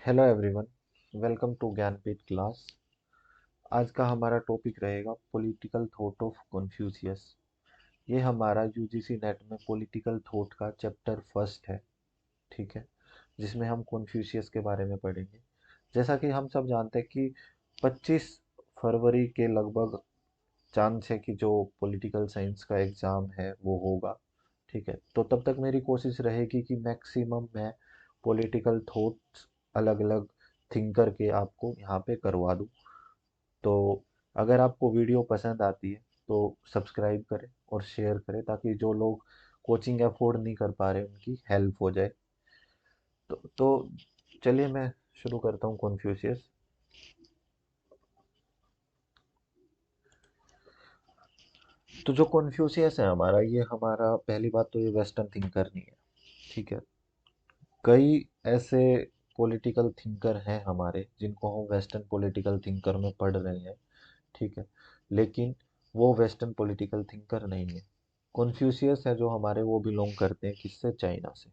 Hello everyone, welcome to Gyanpeeth class. आज का हमारा टॉपिक रहेगा पॉलिटिकल थॉट ऑफ कॉन्फ्यूशियस। ये हमारा यूजीसी नेट में पॉलिटिकल थॉट का चैप्टर फर्स्ट है। ठीक है, जिसमें हम कॉन्फ्यूशियस के बारे में पढ़ेंगे। जैसा कि हम सब जानते हैं कि 25 फरवरी के लगभग चांस है कि जो पॉलिटिकल साइंस का एग्ज़ाम है वो होगा। ठीक है, तो तब तक मेरी कोशिश रहेगी कि मैक्सिमम मैं पॉलिटिकल थॉट्स अलग अलग थिंकर के आपको यहाँ पे करवा दूँ। तो अगर आपको वीडियो पसंद आती है तो सब्सक्राइब करें और शेयर करें, ताकि जो लोग कोचिंग अफोर्ड नहीं कर पा रहे उनकी हेल्प हो जाए। तो चलिए मैं शुरू करता हूँ कॉन्फ्यूशियस। तो जो कॉन्फ्यूशियस है हमारा, ये हमारा पहली बात तो ये वेस्टर्न थिंकर नहीं है। ठीक है, कई ऐसे पॉलिटिकल थिंकर हैं हमारे जिनको हम वेस्टर्न पॉलिटिकल थिंकर में पढ़ रहे हैं। ठीक है, लेकिन वो वेस्टर्न पॉलिटिकल थिंकर नहीं है। कॉन्फ्यूशियस है जो हमारे, वो बिलोंग करते हैं किससे, चाइना से।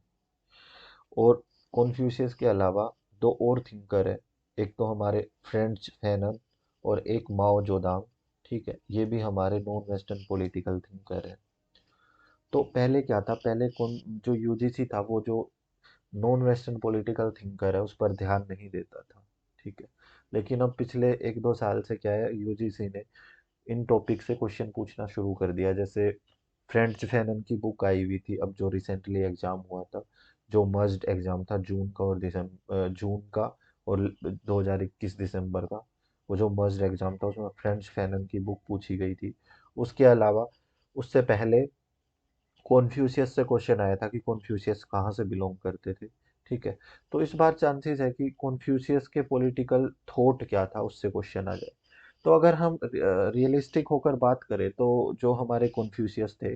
और कॉन्फ्यूशियस के अलावा दो और थिंकर है। एक तो हमारे फ्रेंच फैनन और एक माओ जोदांग। ठीक है, ये भी हमारे नॉन वेस्टर्न पॉलिटिकल थिंकर है। तो पहले क्या था, पहले कौन जो यूजीसी था वो जो नॉन वेस्टर्न पॉलिटिकल थिंकर है उस पर ध्यान नहीं देता था। ठीक है, लेकिन अब पिछले एक दो साल से क्या है, यूजीसी ने इन टॉपिक से क्वेश्चन पूछना शुरू कर दिया। जैसे फ्रेंच फैनन की बुक आई हुई थी अब, जो रिसेंटली एग्जाम हुआ था, जो मर्ज्ड एग्जाम था जून का और जून का और 2021 दिसंबर का। वो जो मर्ज्ड एग्जाम था उसमें फ्रेंच फैनन की बुक पूछी गई थी। उसके अलावा उससे पहले कॉन्फ्यूशियस से क्वेश्चन आया था कि कॉन्फ्यूशियस कहाँ से बिलोंग करते थे। ठीक है, तो इस बार चांसेस है कि कॉन्फ्यूशियस के पॉलिटिकल थॉट क्या था उससे क्वेश्चन आ जाए। तो अगर हम रियलिस्टिक होकर बात करें तो जो हमारे कॉन्फ्यूशियस थे,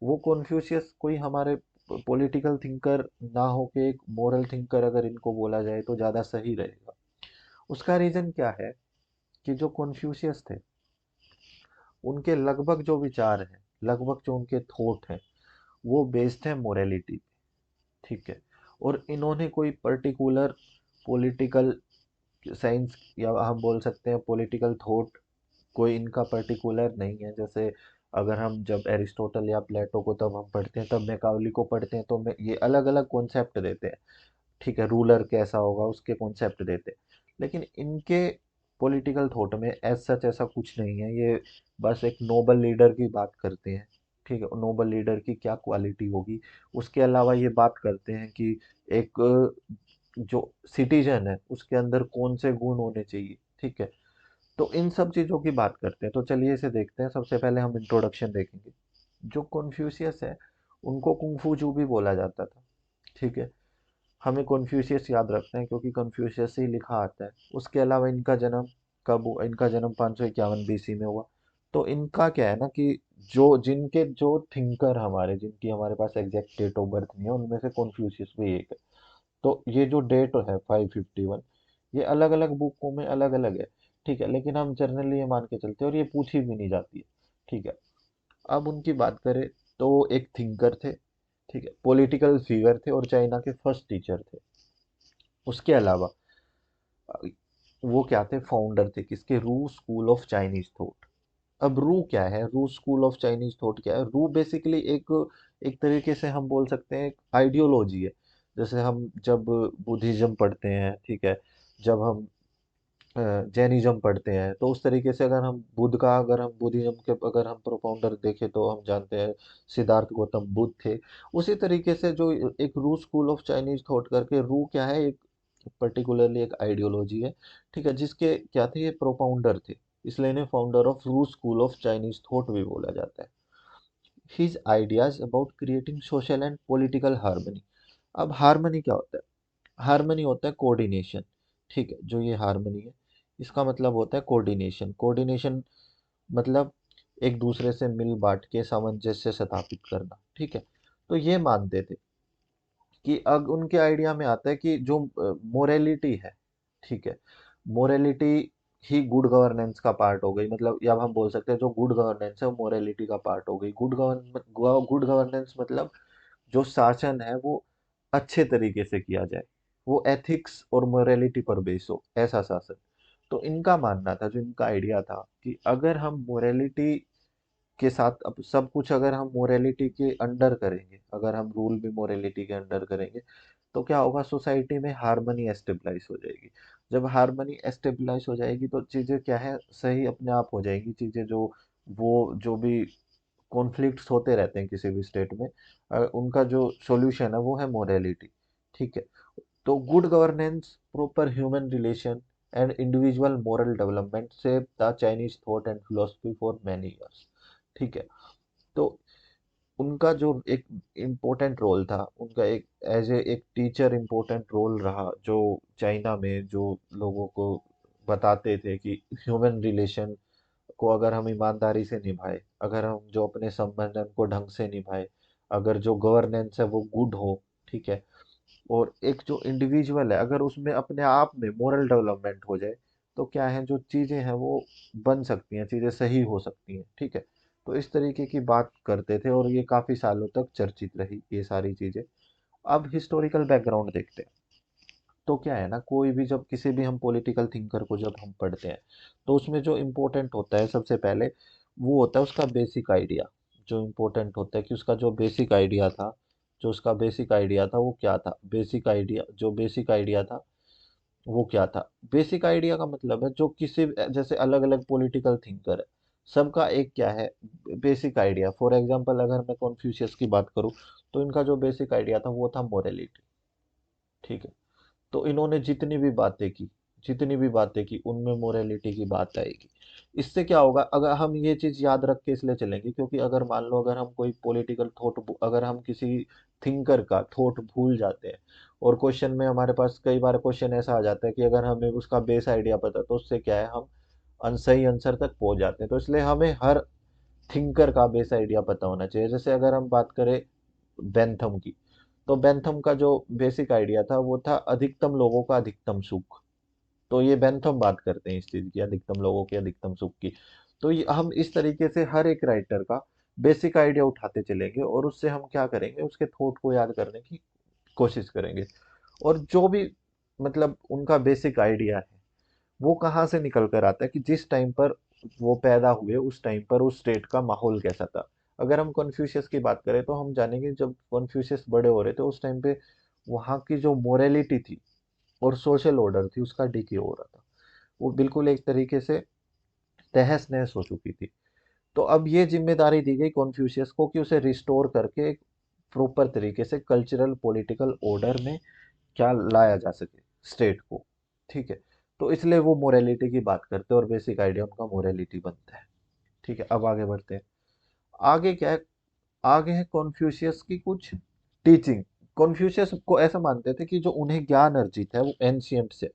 वो कॉन्फ्यूशियस कोई हमारे पॉलिटिकल थिंकर ना हो के एक मोरल थिंकर अगर इनको बोला जाए तो ज़्यादा सही रहेगा। उसका रीज़न क्या है कि जो कॉन्फ्यूशियस थे उनके लगभग जो विचार हैं, लगभग जो उनके थॉट हैं, वो बेस्ड है मोरालिटी। ठीक है, और इन्होंने कोई पर्टिकुलर पॉलिटिकल साइंस या हम बोल सकते हैं पॉलिटिकल थॉट, कोई इनका पर्टिकुलर नहीं है। जैसे अगर हम जब एरिस्टोटल या प्लेटो को तब हम पढ़ते हैं, तब मैकावली को पढ़ते हैं, तो ये अलग अलग कॉन्सेप्ट देते हैं। ठीक है, रूलर कैसा होगा उसके कॉन्सेप्ट देते हैं। लेकिन इनके पॉलिटिकल थॉट में एज सच ऐसा कुछ नहीं है। ये बस एक नोबल लीडर की बात करते हैं। ठीक है, नोबल लीडर की क्या क्वालिटी होगी। उसके अलावा ये बात करते हैं कि एक जो सिटीजन है उसके अंदर कौन से गुण होने चाहिए। ठीक है, तो इन सब चीज़ों की बात करते हैं। तो चलिए इसे देखते हैं। सबसे पहले हम इंट्रोडक्शन देखेंगे। जो कॉन्फ्यूशियस है उनको कुंफू भी बोला जाता था। ठीक है, हमें कॉन्फ्यूशियस याद रखते हैं क्योंकि कॉन्फ्यूशियस से ही लिखा आता है। उसके अलावा इनका जन्म कब हुआ, इनका जन्म 551 बीसी में हुआ। तो इनका क्या है ना कि जो थिंकर हमारे, जिनकी हमारे पास एग्जैक्ट डेट ऑफ बर्थ नहीं है, उनमें से कॉन्फ्यूशियस भी एक है। तो ये जो डेट है 551, ये अलग अलग बुकों में अलग अलग है। ठीक है, लेकिन हम जनरली ये मान के चलते हैं और ये पूछी भी नहीं जाती है। ठीक है, अब उनकी बात करें तो वो एक थिंकर थे। ठीक है, पॉलिटिकल फिगर थे और चाइना के फर्स्ट टीचर थे। उसके अलावा अ, वो क्या थे, फाउंडर थे किसके, रू स्कूल ऑफ चाइनीज थॉट। अब रू क्या है, रू स्कूल ऑफ चाइनीज थॉट क्या है, रू बेसिकली एक एक तरीके से हम बोल सकते हैं एक आइडियोलॉजी है। जैसे हम जब बुद्धिज्म पढ़ते हैं, ठीक है, जब हम जैनिज्म पढ़ते हैं, तो उस तरीके से अगर हम बुद्ध का, अगर हम बुद्धिज्म के अगर हम प्रोपाउंडर देखें तो हम जानते हैं सिद्धार्थ गौतम बुद्ध थे। उसी तरीके से जो एक रू स्कूल ऑफ चाइनीज थॉट करके, रू क्या है, एक पर्टिकुलरली एक आइडियोलॉजी है। ठीक है, जिसके क्या थे, ये प्रोपाउंडर थे, इसलिए इन्हें फाउंडर ऑफ रू स्कूल ऑफ चाइनीज थॉट भी बोला जाता है। His ideas about creating social and political harmony. अब हार्मनी क्या होता है, हार्मनी होता है कोऑर्डिनेशन। ठीक है, जो ये हार्मनी है इसका मतलब होता है कोऑर्डिनेशन। कोऑर्डिनेशन मतलब एक दूसरे से मिल बांट के सामंजस्य स्थापित करना। ठीक है, तो ये मानते थे कि अब उनके आइडिया में आता है कि जो मोरालिटी है, ठीक है, मोरालिटी ही गुड गवर्नेंस का पार्ट हो गई। मतलब या हम बोल सकते हैं जो गुड गवर्नेंस है वो मोरालिटी का पार्ट हो गई। गुड गवर्नेंस मतलब जो शासन है वो अच्छे तरीके से किया जाए। वो एथिक्स और मोरालिटी पर बेस हो, ऐसा शासन। तो इनका मानना था, जो इनका आइडिया था कि अगर हम मोरालिटी के साथ अब सब कुछ, अगर हम मोरालिटी के अंडर करेंगे, अगर हम रूल भी मोरालिटी के अंडर करेंगे, तो क्या होगा, सोसाइटी में हार्मनी एस्टेब्लाइज हो जाएगी। जब हार्मनी एस्टेब्लाइज हो जाएगी तो चीज़ें क्या है, सही अपने आप हो जाएंगी चीज़ें। जो वो जो भी कॉन्फ्लिक्ट्स होते रहते हैं किसी भी स्टेट में, उनका जो सॉल्यूशन है वो है मोरालिटी। ठीक है। तो good governance, proper human relation and individual moral development से the Chinese thought and philosophy for many years. ठीक है। तो उनका जो एक इम्पोर्टेंट रोल था, उनका एक एज ए एक टीचर इम्पोर्टेंट रोल रहा, जो चाइना में जो लोगों को बताते थे कि ह्यूमन रिलेशन को अगर हम ईमानदारी से निभाए, अगर हम जो अपने संबंधन को ढंग से निभाए, अगर जो गवर्नेंस है वो गुड हो, ठीक है, और एक जो इंडिविजुअल है अगर उसमें अपने आप में मोरल डेवलपमेंट हो जाए, तो क्या है, जो चीज़ें हैं वो बन सकती हैं, चीज़ें सही हो सकती हैं। ठीक है। तो इस तरीके की बात करते थे और ये काफ़ी सालों तक चर्चित रही ये सारी चीज़ें। अब हिस्टोरिकल बैकग्राउंड देखते हैं। तो क्या है ना, कोई भी जब किसी भी हम पॉलिटिकल थिंकर को जब हम पढ़ते हैं, तो उसमें जो इम्पोर्टेंट होता है सबसे पहले, वो होता है उसका बेसिक आइडिया। जो इम्पोर्टेंट होता है कि उसका जो बेसिक आइडिया था, जो उसका बेसिक आइडिया था वो क्या था, बेसिक आइडिया, जो बेसिक आइडिया था वो क्या था। बेसिक आइडिया का मतलब है जो किसी, जैसे अलग अलग पॉलिटिकल थिंकर है, सबका एक क्या है, बेसिक आइडिया। फॉर एग्जांपल अगर मैं कॉन्फ्यूशियस की बात करूँ, तो इनका जो बेसिक आइडिया था वो था मोरालिटी। ठीक है। तो इन्होंने जितनी भी बातें की उनमें मोरालिटी की बात आएगी। इससे क्या होगा, अगर हम ये चीज याद रख के इसलिए चलेंगे क्योंकि अगर मान लो, अगर हम कोई पॉलिटिकल थॉट, अगर हम किसी थिंकर का थॉट भूल जाते हैं, और क्वेश्चन में हमारे पास कई बार क्वेश्चन ऐसा आ जाता है कि अगर हमें उसका बेस आइडिया पता है, तो उससे क्या है, हम सही आंसर तक पहुंच जाते हैं। तो इसलिए हमें हर थिंकर का बेस आइडिया पता होना चाहिए। जैसे अगर हम बात करें बेंथम की, तो बेंथम का जो बेसिक आइडिया था वो था अधिकतम लोगों का अधिकतम सुख। तो ये बेंथम बात करते हैं इस चीज की, अधिकतम लोगों के अधिकतम सुख की। तो ये हम इस तरीके से हर एक राइटर का बेसिक आइडिया उठाते चलेंगे और उससे हम क्या करेंगे, उसके थॉट को याद करने की कोशिश करेंगे। और जो भी मतलब उनका बेसिक आइडिया है, वो कहाँ से निकल कर आता है कि जिस टाइम पर वो पैदा हुए उस टाइम पर उस स्टेट का माहौल कैसा था। अगर हम कन्फ्यूशियस की बात करें तो हम जानेंगे जब कन्फ्यूशियस बड़े हो रहे थे उस टाइम पे वहाँ की जो मोरालिटी थी और सोशल ऑर्डर थी उसका डिके हो रहा था। वो बिल्कुल एक तरीके से तहस नहस हो चुकी थी। तो अब ये जिम्मेदारी दी गई कॉन्फ्यूशियस को कि उसे रिस्टोर करके एक प्रॉपर तरीके से कल्चरल पॉलिटिकल ऑर्डर में क्या लाया जा सके स्टेट को। ठीक है। तो इसलिए वो मोरालिटी की बात करते हैं और बेसिक आइडिया उनका मोरालिटी बनता है। ठीक है। अब आगे बढ़ते हैं। आगे क्या है, आगे है कॉन्फ्यूशियस की कुछ टीचिंग। कॉन्फ्यूशियस को ऐसा मानते थे कि जो उन्हें ज्ञान अर्जित है वो एंशियंट से,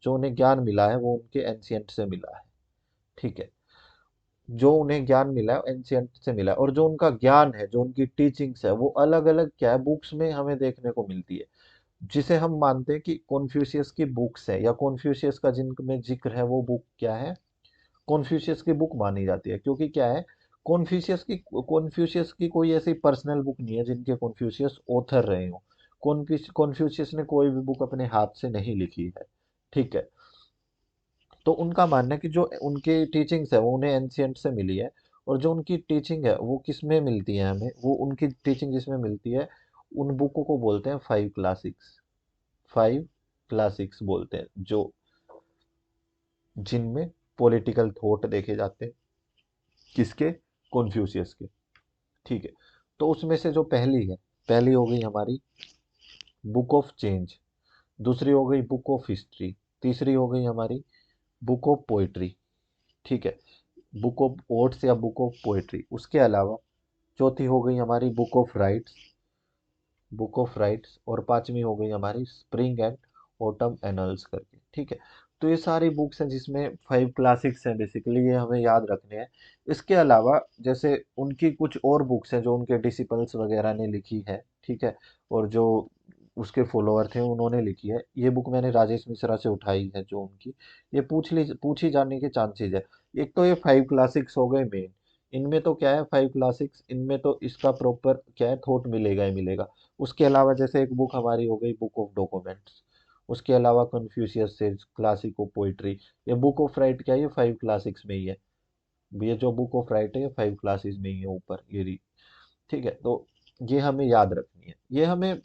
जो उन्हें ज्ञान मिला है वो उनके एंशियंट से मिला है। ठीक है। जो उन्हें ज्ञान मिला है एंशियंट से मिला है, और जो उनका ज्ञान है, जो उनकी टीचिंग्स है, वो अलग अलग क्या है, बुक्स में हमें देखने को मिलती है। जिसे हम मानते हैं कि कॉन्फ्यूशियस की बुक्स है, या कॉन्फ्यूशियस का जिनमें जिक्र है वो बुक क्या है, कॉन्फ्यूशियस की बुक मानी जाती है। क्योंकि क्या है, कॉन्फ्यूशियस की कोई ऐसी पर्सनल बुक नहीं है जिनके कॉन्फ्यूशियस ऑथर रहे हो। कॉन्फ्यूशियस ने कोई भी बुक अपने हाथ से नहीं लिखी है। ठीक है। तो उनका मानना है कि जो उनकी टीचिंग्स है वो उन्हें एंशियंट से मिली है। और जो उनकी टीचिंग है वो किस में मिलती है हमें, वो उनकी टीचिंग जिसमें मिलती है, उन बुकों को बोलते हैं फाइव क्लासिक्स। फाइव क्लासिक्स बोलते हैं, जो जिनमें पॉलिटिकल थॉट देखे जाते हैं, किसके, कॉन्फ्यूशियस के। ठीक है। तो उसमें से जो पहली है, पहली हो गई हमारी बुक ऑफ चेंज, दूसरी हो गई बुक ऑफ हिस्ट्री, तीसरी हो गई हमारी बुक ऑफ पोइट्री। ठीक है, बुक ऑफ ओट्स या बुक ऑफ पोइट्री। उसके अलावा चौथी हो गई हमारी book of rights, book of rights, और पांचवी हो गई हमारी स्प्रिंग एंड ऑटम एनल्स करके। ठीक है। तो ये सारी बुक्स हैं जिसमें फाइव क्लासिक्स हैं, बेसिकली ये हमें याद रखने हैं। इसके अलावा जैसे उनकी कुछ और बुक्स हैं जो उनके डिसिपल्स वगैरह ने लिखी है। ठीक है। और जो उसके फॉलोअर थे उन्होंने लिखी है। ये बुक मैंने राजेश मिश्रा से उठाई है, जो उनकी ये पूछी जाने के चांसेस है। एक तो ये फाइव क्लासिक्स हो गए मेन। इनमें तो क्या है, फाइव क्लासिक्स, इनमें तो इसका प्रॉपर क्या है, थॉट मिलेगा ही मिलेगा। उसके अलावा जैसे एक बुक हमारी हो गई बुक ऑफ डॉक्यूमेंट्स, उसके अलावा कन्फ्यूशियस से क्लासिको पोइट्री, ये बुक ऑफ राइट क्या है, ये 5 क्लासिक्स में ही है। ये जो बुक ऑफ राइट है ये 5 क्लासेस में ही है ऊपर ये रही। ठीक है, तो ये हमें याद रखनी है, ये हमें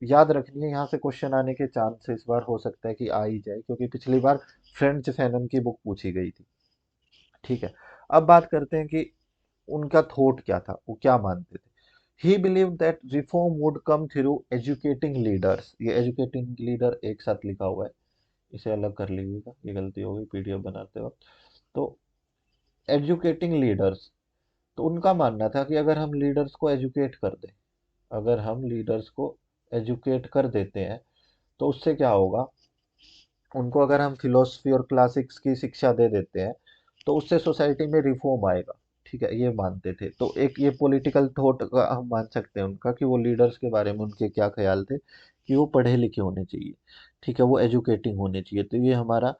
याद रखनी है। यहाँ से क्वेश्चन आने के चांस इस बार हो सकता है कि आ ही जाए, क्योंकि पिछली बार फ्रेंच फैनन की बुक पूछी गई थी। ठीक है, अब बात करते हैं कि उनका थॉट क्या था, वो क्या मानते थे। ही believe that reform would come through educating leaders, ये एजुकेटिंग लीडर एक साथ लिखा हुआ है, इसे अलग कर लीजिएगा, ये गलती हो गई पीडीएफ बनाते वक्त। तो एजुकेटिंग लीडर्स, तो उनका मानना था कि अगर हम लीडर्स को एजुकेट कर दें, अगर हम लीडर्स को एजुकेट कर देते हैं तो उससे क्या होगा, उनको अगर हम फिलोसफी और क्लासिक्स की शिक्षा दे देते हैं तो उससे सोसाइटी में रिफॉर्म आएगा। ठीक है, ये मानते थे। तो एक ये पॉलिटिकल थॉट का हम मान सकते हैं उनका, कि वो लीडर्स के बारे में उनके क्या ख्याल थे, कि वो पढ़े लिखे होने चाहिए। ठीक है, वो एजुकेटिंग होने चाहिए। तो ये हमारा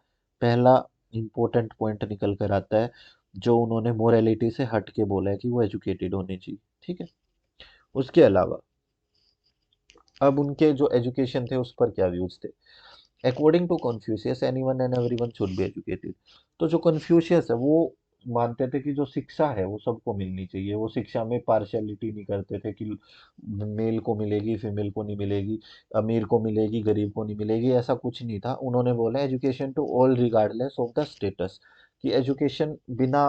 पहला इंपॉर्टेंट पॉइंट निकल कर आता है, जो उन्होंने मोरालिटी से हट के बोला है कि वो एजुकेटेड होने चाहिए। ठीक है, उसके अलावा अब उनके जो एजुकेशन थे उस पर क्या व्यूज थे। According to Confucius anyone and everyone should be educated. तो जो कन्फ्यूशियस है वो मानते थे कि जो शिक्षा है वो सबको मिलनी चाहिए, वो शिक्षा में पार्शियलिटी नहीं करते थे कि मेल को मिलेगी फीमेल को नहीं मिलेगी, अमीर को मिलेगी गरीब को नहीं मिलेगी, ऐसा कुछ नहीं था। उन्होंने बोला education to all regardless of the status, कि एजुकेशन बिना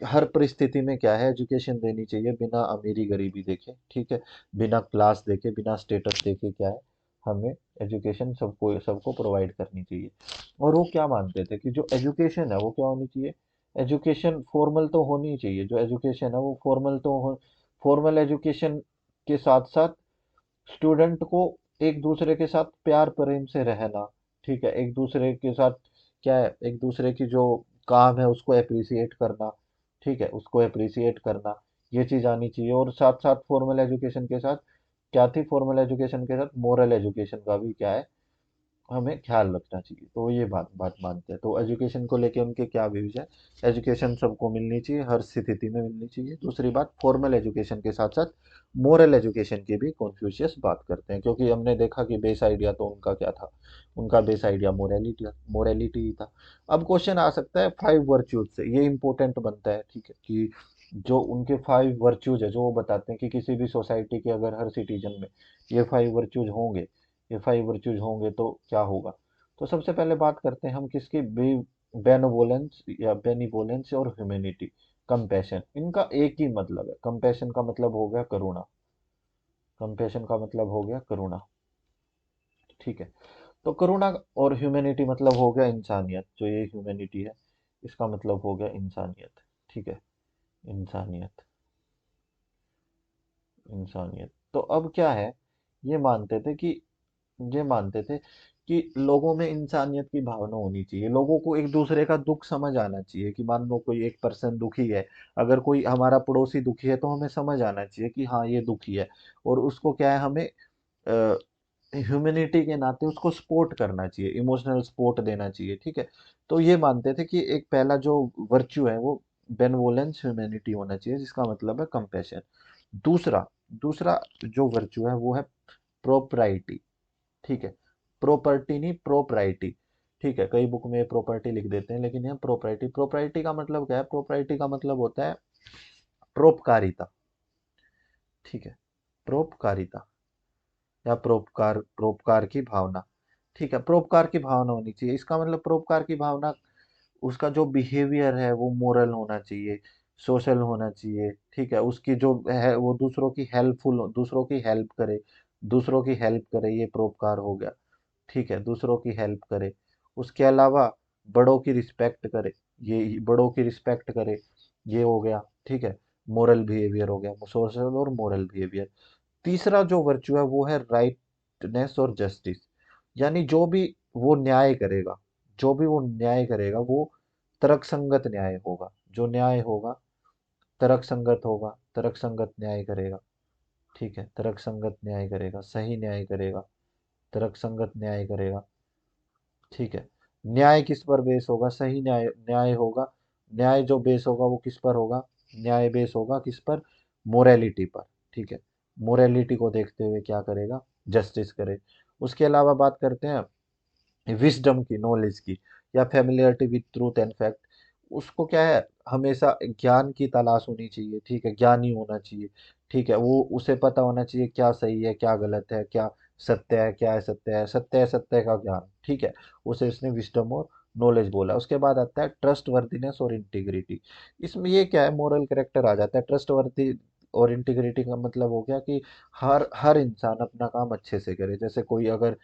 हर परिस्थिति में क्या है, एजुकेशन देनी चाहिए बिना अमीरी गरीबी देखे। ठीक है, बिना क्लास देखे बिना स्टेटस देखे, क्या है, हमें एजुकेशन सबको सबको प्रोवाइड करनी चाहिए। और वो क्या मानते थे कि जो एजुकेशन है वो क्या होनी चाहिए, एजुकेशन फॉर्मल तो होनी ही चाहिए। जो एजुकेशन है वो फॉर्मल तो हो, फॉर्मल एजुकेशन के साथ साथ स्टूडेंट को एक दूसरे के साथ प्यार प्रेम से रहना। ठीक है, एक दूसरे के साथ क्या है, एक दूसरे की जो काम है उसको अप्रिसिएट करना। ठीक है, उसको अप्रिसिएट करना, ये चीज़ आनी चाहिए। और साथ साथ फॉर्मल एजुकेशन के साथ क्या थी, फॉर्मल एजुकेशन के साथ मॉरल एजुकेशन का भी क्या है, हमें ख्याल रखना चाहिए। तो ये बात बात मानते हैं। तो एजुकेशन को लेके उनके क्या व्यूज है, एजुकेशन सबको मिलनी चाहिए, हर स्थिति में मिलनी चाहिए। दूसरी बात, फॉर्मल एजुकेशन के साथ साथ मोरल एजुकेशन की भी कॉन्फ्यूशियस बात करते हैं, क्योंकि हमने देखा कि बेस आइडिया तो उनका क्या था, उनका बेस आइडिया मोरालिटी मोरालिटी ही था। अब क्वेश्चन आ सकता है 5 वर्च्यूज से, ये इंपॉर्टेंट बनता है। ठीक है, कि जो उनके 5 वर्च्यूज है जो वो बताते हैं कि किसी भी सोसाइटी के अगर हर सिटीजन में ये 5 वर्च्यूज होंगे, ये 5 वर्च्यूज होंगे तो क्या होगा। तो सबसे पहले बात करते हैं हम किसकी, बेनवोलेंस या बेनिवोलेंस और ह्यूमैनिटी, कंपैशन। इनका एक ही मतलब है, कंपैशन का मतलब हो गया करुणा, कंपैशन का मतलब हो गया करुणा। ठीक है, तो करुणा और ह्यूमैनिटी मतलब हो गया इंसानियत। जो ये ह्यूमैनिटी है इसका मतलब हो गया इंसानियत। ठीक है, इंसानियत, इंसानियत। तो अब क्या है, ये मानते थे कि ये मानते थे कि लोगों में इंसानियत की भावना होनी चाहिए, लोगों को एक दूसरे का दुख समझ आना चाहिए। कि मान लो कोई एक पर्सन दुखी है, अगर कोई हमारा पड़ोसी दुखी है तो हमें समझ आना चाहिए कि हाँ ये दुखी है, और उसको क्या है, हमें ह्यूमैनिटी के नाते उसको सपोर्ट करना चाहिए, इमोशनल सपोर्ट देना चाहिए। ठीक है, तो ये मानते थे कि एक पहला जो वर्च्यू है वो बेनवोलेंस ह्यूमैनिटी होना चाहिए, जिसका मतलब है कंपैशन। दूसरा दूसरा जो वर्च्यू है वो है प्रोपराइटी। ठीक है, प्रॉपर्टी नहीं प्रोपराइटी। ठीक है, कई बुक में प्रॉपर्टी लिख देते हैं लेकिन यहाँ प्रोपराइटी। प्रोपराइटी का मतलब क्या है, प्रोपराइटी का मतलब होता है परोपकारिता। ठीक है, परोपकारिता या परोपकार, परोपकार की भावना। ठीक है, परोपकार की भावना होनी चाहिए, इसका मतलब परोपकार की भावना, उसका जो बिहेवियर है वो मोरल होना चाहिए, सोशल होना चाहिए। ठीक है, उसकी जो है वो दूसरों की हेल्पफुल, दूसरों की हेल्प करे, दूसरों की हेल्प करे, ये परोपकार हो गया। ठीक है, दूसरों की हेल्प करे। उसके अलावा बड़ों की रिस्पेक्ट करे, ये बड़ों की रिस्पेक्ट करे, ये हो गया। ठीक है, मोरल बिहेवियर हो गया, सोशल और मोरल बिहेवियर। तीसरा जो वर्च्यू है वो है राइटनेस और जस्टिस, यानी जो भी वो न्याय करेगा, जो भी वो न्याय करेगा वो तर्कसंगत न्याय होगा। जो न्याय होगा तर्कसंगत होगा, तर्कसंगत न्याय करेगा। ठीक है, तर्कसंगत न्याय करेगा, सही न्याय करेगा, तर्कसंगत न्याय करेगा। ठीक है, न्याय किस पर बेस होगा, सही न्याय न्याय होगा। न्याय जो बेस होगा वो किस पर होगा, न्याय बेस होगा किस पर, मोरालिटी पर। ठीक है, मोरालिटी को देखते हुए क्या करेगा, जस्टिस करे। उसके अलावा बात करते हैं विजडम की, नॉलेज की, या familiarity with truth and fact. उसको क्या है, हमेशा ज्ञान की तलाश होनी चाहिए, ठीक है, ज्ञानी होना चाहिए, ठीक है, वो उसे पता होना चाहिए क्या सही है क्या गलत है, क्या सत्य है क्या असत्य है, सत्य है सत्य का ज्ञान, ठीक है, उसे इसने विजडम और नॉलेज बोला। उसके बाद आता है ट्रस्ट वर्दीनेस और इंटीग्रिटी। इसमें ये क्या है, मोरल कैरेक्टर आ जाता है। ट्रस्ट वर्दी और इंटीग्रिटी का मतलब हो गया कि हर हर इंसान अपना काम अच्छे से करे। जैसे कोई अगर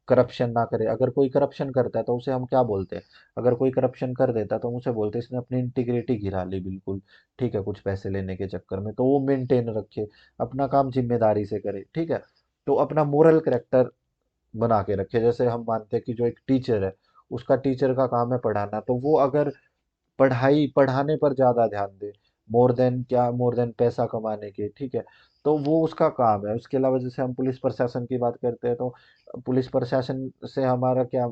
करप्शन ना करे, अगर कोई करप्शन करता है तो उसे हम क्या बोलते हैं, अगर कोई करप्शन कर देता है तो हम उसे बोलते हैं इसने अपनी इंटीग्रिटी गिरा ली बिल्कुल, ठीक है, कुछ पैसे लेने के चक्कर में। तो वो मेंटेन रखे, अपना काम जिम्मेदारी से करे, ठीक है, तो अपना मोरल करेक्टर बना के रखे। जैसे हम मानते हैं कि जो एक टीचर है, उसका टीचर का काम है पढ़ाना, तो वो अगर पढ़ाई पढ़ाने पर ज़्यादा ध्यान दे, मोर देन क्या, मोर देन पैसा कमाने के, ठीक है, तो वो उसका काम है। उसके अलावा जैसे हम पुलिस प्रशासन की बात करते हैं, तो पुलिस प्रशासन से हमारा क्या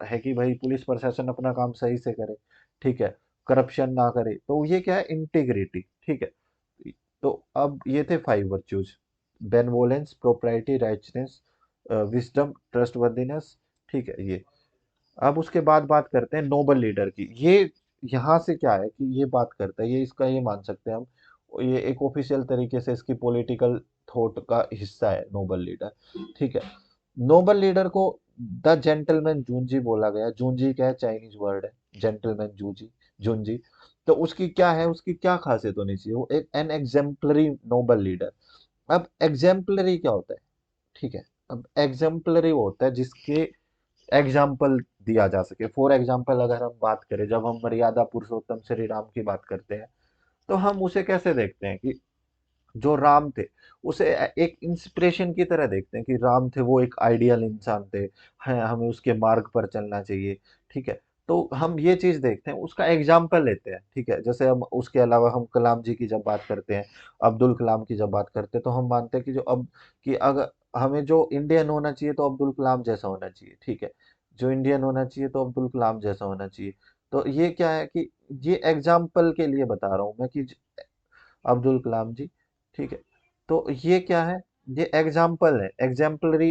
है कि भाई पुलिस प्रशासन अपना काम सही से करे, ठीक है, करप्शन ना करे, तो ये क्या है, इंटीग्रिटी, ठीक है। तो अब ये थे 5 virtues: benevolence, propriety, righteousness, wisdom, trustworthiness, ठीक है, ये। अब उसके बाद बात करते हैं नोबल लीडर की। ये यहाँ से क्या है कि ये बात करता है, ये इसका ये मान सकते हैं हम, ये एक ऑफिशियल तरीके से इसकी पॉलिटिकल थॉट का हिस्सा है नोबल लीडर, ठीक है। नोबल लीडर को द जेंटलमैन जूंजी बोला गया। जूंजी क्या है, चाइनीज वर्ड है, जेंटलमैन जूजी, जूंजी। तो उसकी क्या है, उसकी क्या खासियत होनी चाहिए, वो एक एन एग्जेम्पलरी नोबल लीडर। अब एग्जेम्पलरी क्या होता है, ठीक है, अब एग्जेम्पलरी वो होता है जिसके एग्जाम्पल दिया जा सके। फॉर एग्जाम्पल अगर हम बात करें, जब हम मर्यादा पुरुषोत्तम श्री राम की बात करते हैं, तो हम उसे कैसे देखते हैं कि जो राम थे, उसे एक इंस्पिरेशन की तरह देखते हैं कि राम थे, वो एक आइडियल इंसान थे, हैं, हमें उसके मार्ग पर चलना चाहिए, ठीक है। तो हम ये चीज देखते हैं, उसका एग्जाम्पल लेते हैं, ठीक है। जैसे हम उसके अलावा हम कलाम जी की जब बात करते हैं, अब्दुल कलाम की जब बात करते हैं, तो हम मानते हैं कि जो अब कि अगर हमें जो इंडियन होना चाहिए तो अब्दुल कलाम जैसा होना चाहिए, ठीक है, जो इंडियन होना चाहिए तो अब्दुल कलाम जैसा होना चाहिए। तो ये क्या है कि ये एग्जाम्पल के लिए बता रहा हूँ मैं कि अब्दुल कलाम जी, ठीक है। तो ये क्या है, ये एग्जाम्पल है, एग्जाम्पलरी,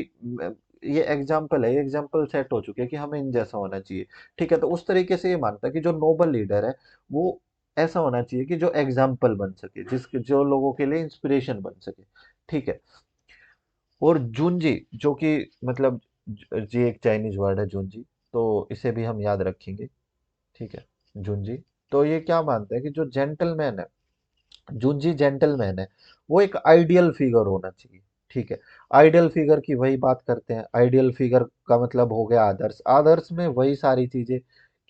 ये एग्जाम्पल है, ये एग्जाम्पल सेट हो चुके हैं कि हमें इन जैसा होना चाहिए, ठीक है। तो उस तरीके से ये मानता है कि जो नोबल लीडर है, वो ऐसा होना चाहिए कि जो एग्जाम्पल बन सके, जिसके जो लोगों के लिए इंस्पिरेशन बन सके, ठीक है। और जूनजी, जो कि मतलब जी एक चाइनीज वर्ड है जूनजी, तो इसे भी हम याद रखेंगे, ठीक है, जूनजी। तो ये क्या मानता है कि जो जेंटलमैन है, जूनजी जेंटलमैन है, वो एक आइडियल फिगर होना चाहिए, ठीक है। आइडियल फिगर की वही बात करते हैं, आइडियल फिगर का मतलब हो गया आदर्श। आदर्श में वही सारी चीजें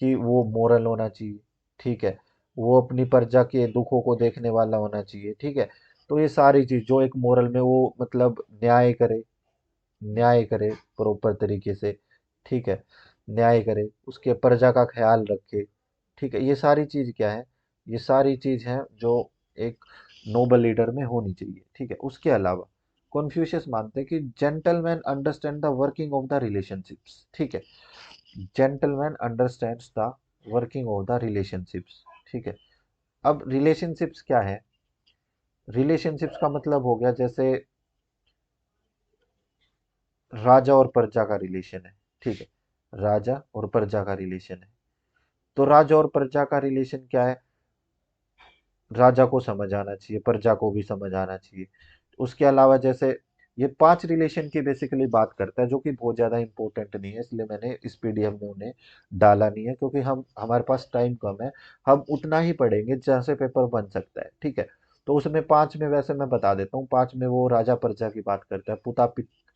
कि वो मोरल होना चाहिए, ठीक है, वो अपनी प्रजा के दुखों को देखने वाला होना चाहिए, ठीक है। तो ये सारी चीज जो एक मोरल में वो मतलब न्याय करे, न्याय करे प्रॉपर तरीके से, ठीक है, न्याय करे, उसके प्रजा का ख्याल रखे, ठीक है। ये सारी चीज क्या है, ये सारी चीज है जो एक नोबल लीडर में होनी चाहिए, ठीक है। उसके अलावा कॉन्फ्यूशियस मानते हैं कि gentleman understand the working of the relationships, ठीक है, gentleman understands the working of the relationships, ठीक है। अब रिलेशनशिप्स क्या है, रिलेशनशिप्स का मतलब हो गया जैसे राजा और प्रजा का रिलेशन है, ठीक है, राजा और प्रजा का रिलेशन है। तो राजा और प्रजा का रिलेशन क्या है, राजा को समझ आना चाहिए, प्रजा को भी समझ आना चाहिए। उसके अलावा जैसे ये 5 रिलेशन की बेसिकली बात करता है, जो कि बहुत ज़्यादा इंपॉर्टेंट नहीं है, इसलिए मैंने इस पीडीएफ में उन्हें डाला नहीं है, क्योंकि हम हमारे पास टाइम कम है। हम उतना ही पढ़ेंगे जहाँ से पेपर बन सकता है, ठीक है। तो उसमें 5 में वैसे मैं बता देता हूँ, 5 में वो राजा प्रजा की बात करता है,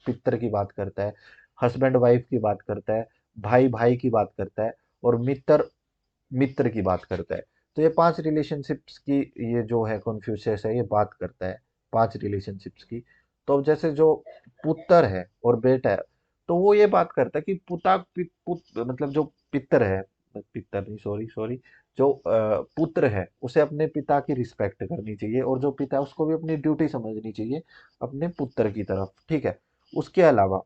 पितर की बात करता है, हस्बैंड वाइफ की बात करता है, भाई भाई की बात करता है, और मित्र मित्र की बात करता है। तो ये 5 रिलेशनशिप्स की, ये जो है कॉन्फ्यूशियस है, ये बात करता है 5 रिलेशनशिप्स की। तो अब जैसे जो पुत्र है और बेटा है, तो वो ये बात करता है कि मतलब जो पितर है, पितर नहीं, सॉरी सॉरी, जो पुत्र है उसे अपने पिता की रिस्पेक्ट करनी चाहिए, और जो पिता है उसको भी अपनी ड्यूटी समझनी चाहिए अपने पुत्र की तरफ, ठीक है। उसके अलावा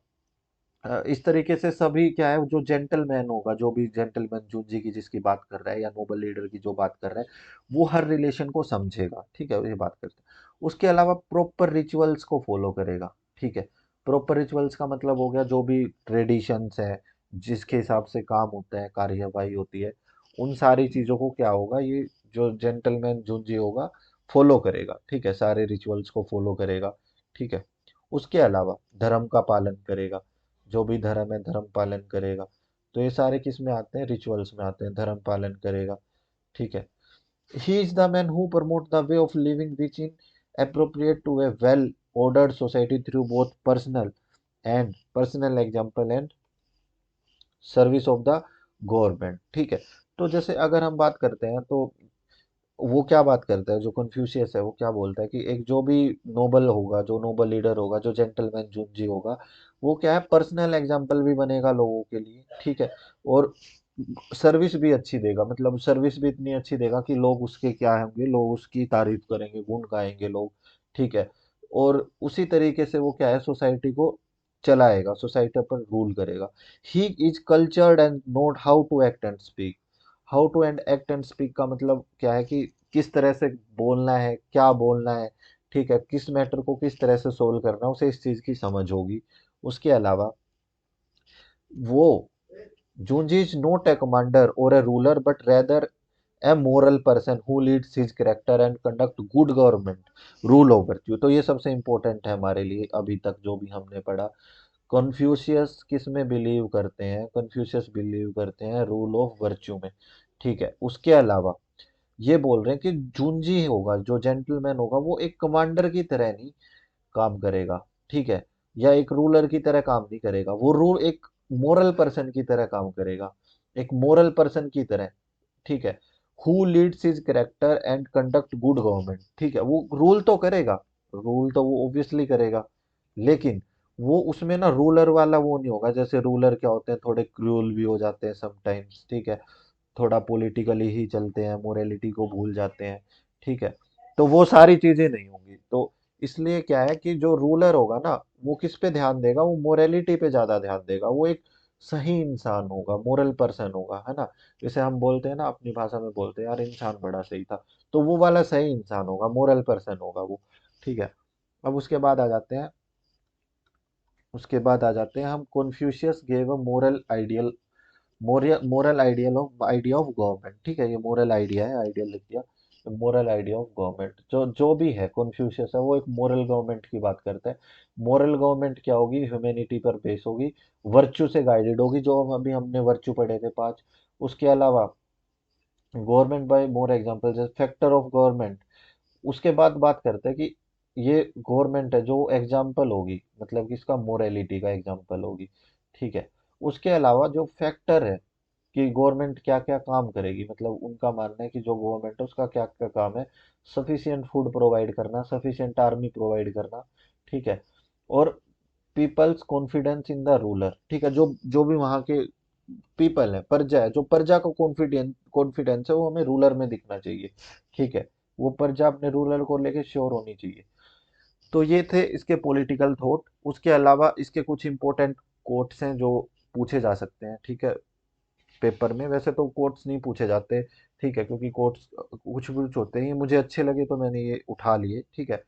इस तरीके से सभी क्या है, जो जेंटलमैन होगा, जो भी जेंटलमैन जूनजी की जिसकी बात कर रहा है, या नोबल लीडर की जो बात कर रहा है, वो हर रिलेशन को समझेगा, ठीक है, ये बात करते हैं। उसके अलावा प्रॉपर रिचुअल्स को फॉलो करेगा, ठीक है, प्रॉपर रिचुअल्स का मतलब हो गया जो भी ट्रेडिशंस है, जिसके हिसाब से काम होता है, कार्यवाही होती है, उन सारी चीज़ों को क्या होगा, ये जो जेंटलमैन जुंजी होगा फॉलो करेगा। ठीक है, सारे रिचुअल्स को फॉलो करेगा। ठीक है, उसके अलावा धर्म का पालन करेगा, जो भी धर्म है धर्म पालन करेगा। तो ये सारे किस में आते हैं, रिचुअल्स में आते हैं, धर्म पालन करेगा। ठीक है, he is the man who promotes the way of living which is appropriate to a well ordered society through both personal example and service of the government. ठीक है, तो जैसे अगर हम बात करते हैं तो वो क्या बात करता है, जो कन्फ्यूशियस है वो क्या बोलता है कि एक जो भी नोबल होगा, जो नोबल लीडर होगा, जो जेंटलमैन जुंजी होगा, वो क्या है, पर्सनल एग्जाम्पल भी बनेगा लोगों के लिए। ठीक है, और सर्विस भी अच्छी देगा, मतलब सर्विस भी इतनी अच्छी देगा कि लोग उसके क्या होंगे, लोग उसकी तारीफ करेंगे, गुण गाएंगे लोग। ठीक है, और उसी तरीके से वो क्या है, सोसाइटी को चलाएगा, सोसाइटी पर रूल करेगा। He is cultured and not how to act and speak. How to and act and speak का मतलब क्या है कि किस तरह से बोलना है, क्या बोलना है। ठीक है, किस मैटर को किस तरह से सोल्व करना है, उसे इस चीज की समझ होगी। उसके अलावा वो Junji is not a commander or a ruler, but rather a moral person who leads his character and conduct good government, rule of virtue। तो ये सबसे इम्पोर्टेंट है हमारे लिए अभी तक जो भी हमने पढ़ा। कन्फ्यूशियस किस में बिलीव करते हैं, कन्फ्यूशियस बिलीव करते हैं रूल ऑफ वर्च्यू में। ठीक है, उसके अलावा ये बोल रहे हैं कि जूंजी होगा, जो जेंटलमैन होगा, वो एक कमांडर की तरह नहीं काम करेगा। ठीक है, या एक रूलर की तरह काम नहीं करेगा, वो रूल एक मोरल पर्सन की तरह काम करेगा, एक मोरल पर्सन की तरह। ठीक है, who Leeds his character and conduct good government. ठीक है, वो रूल तो करेगा, रूल तो वो ऑब्वियसली करेगा, लेकिन वो उसमें ना रूलर वाला वो नहीं होगा। जैसे रूलर क्या होते हैं, थोड़े क्रूअल भी हो जाते हैं समटाइम्स। ठीक है, थोड़ा पॉलिटिकली ही चलते हैं, मोरालिटी को भूल जाते हैं। ठीक है, तो वो सारी चीजें नहीं होंगी। तो इसलिए क्या है कि जो रूलर होगा ना, वो किस पे ध्यान देगा, वो मोरालिटी पे ज्यादा ध्यान देगा। वो एक सही इंसान होगा, मोरल पर्सन होगा, है ना। जैसे हम बोलते हैं ना, अपनी भाषा में बोलते हैं यार इंसान बड़ा सही था, तो वो वाला सही इंसान होगा, मोरल पर्सन होगा वो। ठीक है, अब उसके बाद आ जाते हैं हम, Confucius gave a moral idea of government. ठीक है, ये मोरल आइडिया है, आइडिया लिख दिया। मोरल आइडिया ऑफ गवर्नमेंट, जो जो भी है कॉन्फ्यूशियस है, वो एक मोरल गवर्नमेंट की बात करता है। मोरल गवर्नमेंट क्या होगी, ह्यूमैनिटी पर बेस होगी, वर्च्यू से गाइडेड होगी, जो अभी हमने वर्च्यू पढ़े थे 5। उसके अलावा गवर्नमेंट बाय मोर एग्जांपल, जैसे फैक्टर ऑफ गवर्नमेंट। उसके बाद बात करते हैं कि ये गवर्नमेंट है जो एग्जाम्पल होगी, मतलब कि इसका मोरालिटी का एग्जाम्पल होगी। ठीक है, उसके अलावा जो फैक्टर है कि गवर्नमेंट क्या क्या काम करेगी, मतलब उनका मानना है कि जो गवर्नमेंट है उसका क्या क्या काम है, सफिशिएंट फूड प्रोवाइड करना, सफिशिएंट आर्मी प्रोवाइड करना। ठीक है, और people's confidence in the ruler. ठीक है, जो जो भी वहाँ के पीपल है, प्रजा है, जो प्रजा को कॉन्फिडेंस कॉन्फिडेंस है वो हमें रूलर में दिखना चाहिए। ठीक है, वो प्रजा अपने रूलर को लेके श्योर होनी चाहिए। तो ये थे इसके पॉलिटिकल थॉट। उसके अलावा इसके कुछ इंपॉर्टेंट कोट्स हैं जो पूछे जा सकते हैं। ठीक है, पेपर में वैसे तो कोट्स नहीं पूछे जाते। ठीक है, क्योंकि कोट्स कुछ कुछ होते हैं, ये मुझे अच्छे लगे तो मैंने ये उठा लिए। ठीक है,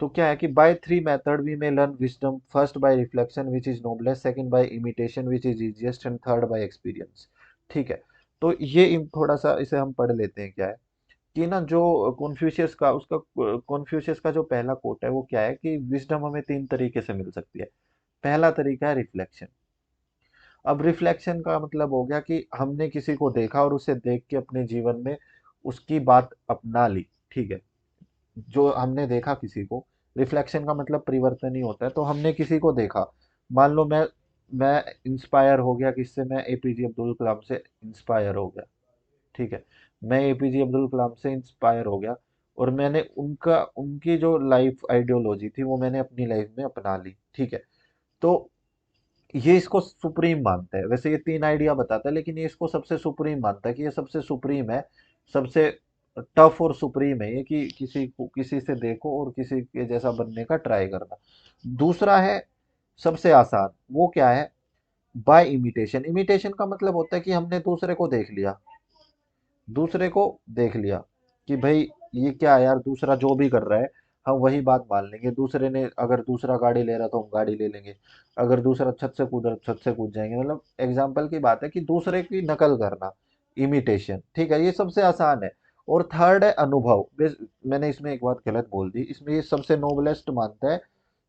तो क्या है कि by three method we may learn wisdom, first by reflection which is noblest, second by imitation which is easiest, and third by experience. ठीक है, तो ये थोड़ा सा इसे हम पढ़ लेते हैं। क्या है कि ना, जो कॉन्फ्यूशियस का जो पहला कोट है वो क्या है कि विजडम हमें 3 तरीके से मिल सकती है। पहला तरीका है रिफ्लेक्शन। अब रिफ्लेक्शन का मतलब हो गया कि हमने किसी को देखा और उसे देख के अपने जीवन में उसकी बात अपना ली। ठीक है, जो हमने देखा किसी को, रिफ्लेक्शन का मतलब परिवर्तन ही होता है। तो हमने किसी को देखा, मान लो मैं इंस्पायर हो गया किससे, मैं एपीजे अब्दुल कलाम से इंस्पायर हो गया। ठीक है, मैं एपीजे अब्दुल कलाम से इंस्पायर हो गया, और मैंने उनका उनकी जो लाइफ आइडियोलॉजी थी वो मैंने अपनी लाइफ में अपना ली। ठीक है, तो ये इसको सुप्रीम मानता है। वैसे ये 3 आइडिया बताता है, लेकिन ये इसको सबसे सुप्रीम मानता है कि ये सबसे सुप्रीम है, सबसे टफ और सुप्रीम है ये, कि किसी को किसी से देखो और किसी के जैसा बनने का ट्राई करना। दूसरा है सबसे आसान, वो क्या है, बाय इमिटेशन। इमिटेशन का मतलब होता है कि हमने दूसरे को देख लिया कि भाई ये क्या है यार, दूसरा जो भी कर रहा है हम वही बात मान लेंगे। दूसरे ने अगर दूसरा गाड़ी ले रहा तो हम गाड़ी ले लेंगे। अगर दूसरा छत से कूद रहा छत से कूद जाएंगे। मतलब एग्जाम्पल की बात है कि दूसरे की नकल करना, इमिटेशन, ठीक है, ये सबसे आसान है। और थर्ड है अनुभव। मैंने इसमें एक बात गलत बोल दी, इसमें ये सबसे नोबलेस्ट मानता है,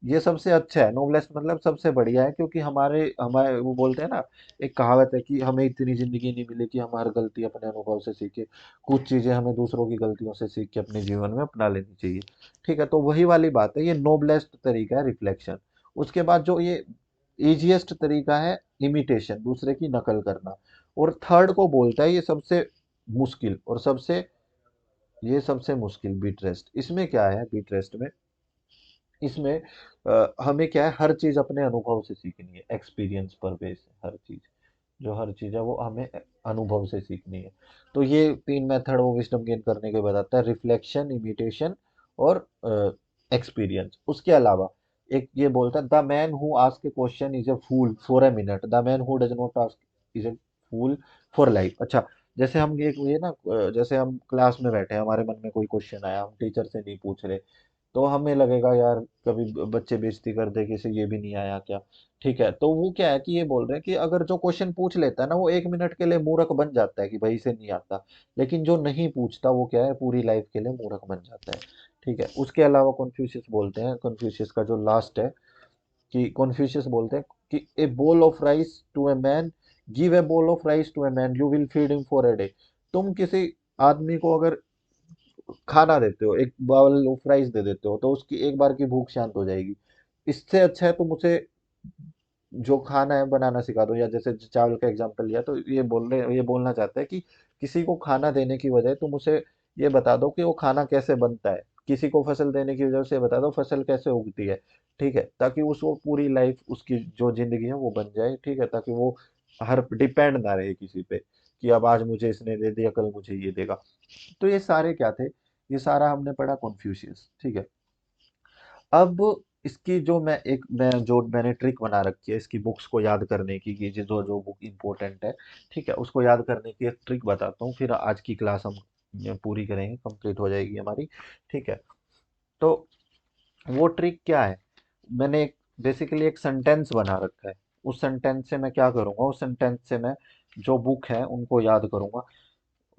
ये सबसे अच्छा है। नोबलेस्ट मतलब सबसे बढ़िया है, क्योंकि हमारे हमारे वो बोलते हैं ना, एक कहावत है कि हमें इतनी जिंदगी नहीं मिली कि हम हर गलती अपने अनुभव से सीखे। कुछ चीजें हमें दूसरों की गलतियों से सीख के अपने जीवन में अपना लेनी चाहिए। ठीक है, तो वही वाली बात है, ये नोबलेस्ट तरीका है रिफ्लेक्शन। उसके बाद जो ये इजीएस्ट तरीका है इमिटेशन, दूसरे की नकल करना। और थर्ड को बोलता है ये सबसे मुश्किल, और सबसे मुश्किल बीट रेस्ट। इसमें क्या है बीट रेस्ट में, इसमें हमें क्या है, हर चीज अपने अनुभव से सीखनी है, एक्सपीरियंस पर बेस है हर चीज। जो हर चीज है वो हमें अनुभव से सीखनी है। तो ये तीन मेथड वो विजडम गेन करने के बताता है, रिफ्लेक्शन, इमिटेशन और एक्सपीरियंस। उसके अलावा एक ये बोलता है, the man who ask a question is a fool for a minute, the man who does not ask is a fool for life. अच्छा, जैसे हम ये ना जैसे हम क्लास में बैठे हैं, हमारे मन में कोई क्वेश्चन आया, हम टीचर से नहीं पूछ रहे, तो हमें लगेगा यार कभी बच्चे बेइज्जती कर दे कि इसे ये भी नहीं आया क्या। ठीक है, तो वो क्या है कि ये बोल रहे हैं कि अगर जो क्वेश्चन पूछ लेता है ना, वो 1 मिनट के लिए मूर्ख बन जाता है कि भाई इसे नहीं आता। लेकिन जो नहीं पूछता वो क्या है, पूरी लाइफ के लिए मूर्ख बन जाता है। ठीक है, उसके अलावा कन्फ्यूशियस बोलते हैं, कन्फ्यूशियस का जो लास्ट है, कि कन्फ्यूशियस बोलते हैं कि a bowl of rice to a man, give a bowl of rice to a man, you will feed him for a day. तुम किसी आदमी को अगर खाना देते हो, एक बाउल ऑफ राइस दे देते हो, तो उसकी एक बार की भूख शांत हो जाएगी। इससे अच्छा है तुम उसे जो खाना है बनाना सिखा दो। या जैसे चावल का एग्जांपल लिया, तो ये बोलना चाहता है कि किसी को खाना देने की बजाय तुम उसे ये बता दो कि वो खाना कैसे बनता है। किसी को फसल देने की वजह से बता दो फसल कैसे उगती है। ठीक है, ताकि उसको पूरी लाइफ उसकी जो जिंदगी है वो बन जाए। ठीक है, ताकि वो हर डिपेंड ना रहे किसी पे, कि अब आज मुझे इसने दे दिया कल मुझे ये देगा। तो ये सारे क्या थे, ये सारा हमने पढ़ा कॉन्फ्यूशियस। ठीक है, अब इसकी जो मैंने ट्रिक बना रखी है इसकी बुक्स को याद करने की, कि जो जो बुक इंपॉर्टेंट है, ठीक है, उसको याद करने की एक ट्रिक बताता हूँ, फिर आज की क्लास हम पूरी करेंगे, कंप्लीट हो जाएगी हमारी। ठीक है, तो वो ट्रिक क्या है, मैंने एक बेसिकली एक सेंटेंस बना रखा है। उस सेंटेंस से मैं क्या करूंगा, उस सेंटेंस से मैं जो बुक है उनको याद करूंगा।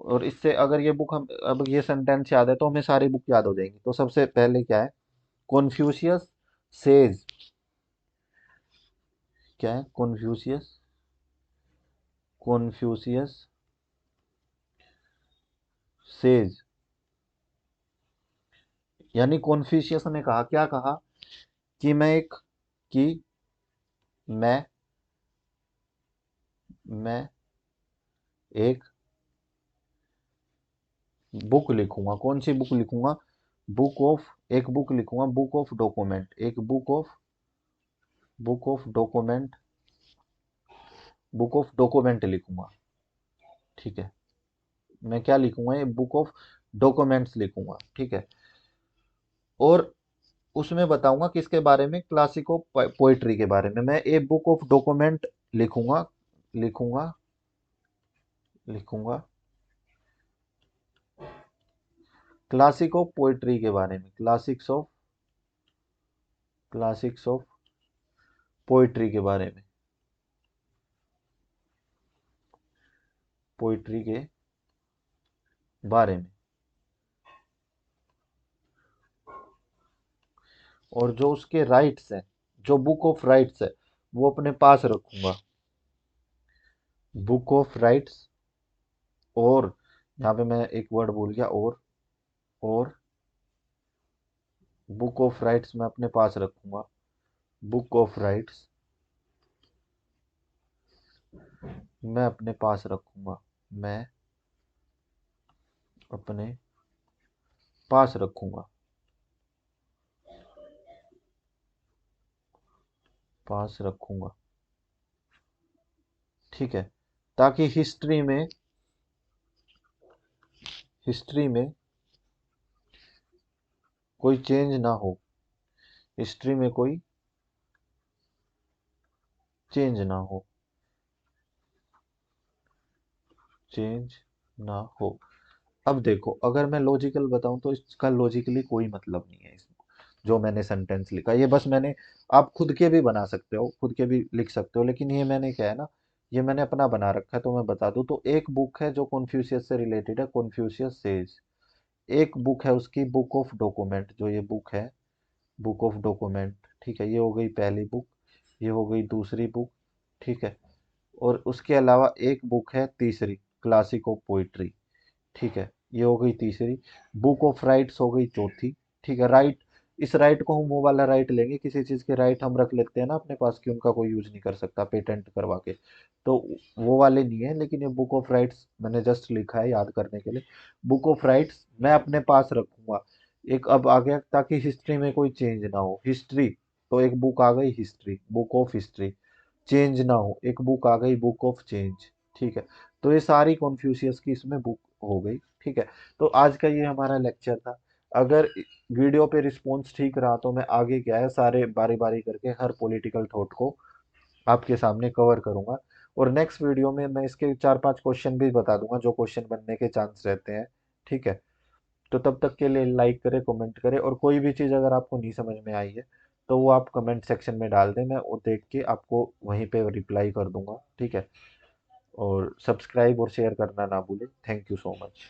और इससे अगर ये बुक हम अब ये सेंटेंस याद है तो हमें सारी बुक याद हो जाएंगी। तो सबसे पहले क्या है, कॉन्फ्यूशियस सेज, क्या है, कॉन्फ्यूशियस, कॉन्फ्यूशियस सेज, यानी कॉन्फ्यूशियस ने कहा, क्या कहा, कि कि मैं मैं एक बुक लिखूंगा। कौन सी बुक लिखूंगा, बुक ऑफ एक बुक लिखूंगा, बुक ऑफ डॉक्यूमेंट, एक book of document, book of document लिखूंगा। ठीक है, मैं क्या लिखूंगा, ये बुक ऑफ डॉक्यूमेंट्स लिखूंगा। ठीक है, और उसमें बताऊंगा किसके बारे में, क्लासिको पोइट्री के बारे में। मैं ए बुक ऑफ डॉक्यूमेंट लिखूंगा, लिखूंगा लिखूंगा क्लासिक ऑफ पोइट्री के बारे में, क्लासिक्स ऑफ पोइट्री के बारे में, पोइट्री के बारे में। और जो उसके राइट्स हैं, जो बुक ऑफ राइट्स है, वो अपने पास रखूंगा, बुक ऑफ राइट्स। और यहाँ पे मैं एक वर्ड भूल गया, और बुक ऑफ राइट्स मैं अपने पास रखूंगा, बुक ऑफ राइट्स मैं अपने पास रखूंगा, मैं अपने पास रखूंगा, पास रखूंगा। ठीक है, ताकि हिस्ट्री में कोई चेंज ना हो, हिस्ट्री में कोई चेंज ना हो, चेंज ना हो। अब देखो, अगर मैं लॉजिकल बताऊं तो इसका लॉजिकली कोई मतलब नहीं है इसमें। जो मैंने सेंटेंस लिखा ये बस मैंने, आप खुद के भी बना सकते हो, खुद के भी लिख सकते हो, लेकिन ये मैंने क्या है ना, ये मैंने अपना बना रखा है, तो मैं बता दूं तो एक बुक है जो कॉन्फ्यूशियस से रिलेटेड है, कॉन्फ्यूशियस सेज। एक बुक है उसकी, बुक ऑफ डॉक्यूमेंट, जो ये बुक है, बुक ऑफ डॉक्यूमेंट, ठीक है, ये हो गई पहली बुक, ये हो गई दूसरी बुक, ठीक है। और उसके अलावा एक बुक है तीसरी, क्लासिक ऑफ पोइट्री, ठीक है, ये हो गई तीसरी। बुक ऑफ राइट्स हो गई चौथी, ठीक है। राइट, इस राइट को हम वो वाला राइट लेंगे, किसी चीज़ के राइट हम रख लेते हैं ना अपने पास कि उनका कोई यूज नहीं कर सकता पेटेंट करवा के, तो वो वाले नहीं है, लेकिन ये बुक ऑफ राइट्स मैंने जस्ट लिखा है याद करने के लिए। बुक ऑफ राइट्स मैं अपने पास रखूंगा। एक अब आ गया, ताकि हिस्ट्री में कोई चेंज ना हो, हिस्ट्री, तो एक बुक आ गई history, book of history, change ना हो, एक बुक आ गई बुक ऑफ चेंज, ठीक है। तो ये सारी कॉन्फ्यूशियस की इसमें बुक हो गई, ठीक है। तो आज का ये हमारा लेक्चर था। अगर वीडियो पे रिस्पॉन्स ठीक रहा तो मैं आगे क्या है सारे बारी बारी करके हर पॉलिटिकल थॉट को आपके सामने कवर करूंगा। और नेक्स्ट वीडियो में मैं इसके 4-5 क्वेश्चन भी बता दूंगा जो क्वेश्चन बनने के चांस रहते हैं, ठीक है। तो तब तक के लिए लाइक करें, कमेंट करें, और कोई भी चीज़ अगर आपको नहीं समझ में आई है तो वो आप कमेंट सेक्शन में डाल दें, मैं वो देख के आपको वहीं पे रिप्लाई कर दूंगा, ठीक है। और सब्सक्राइब और शेयर करना ना भूलें। Thank you so much.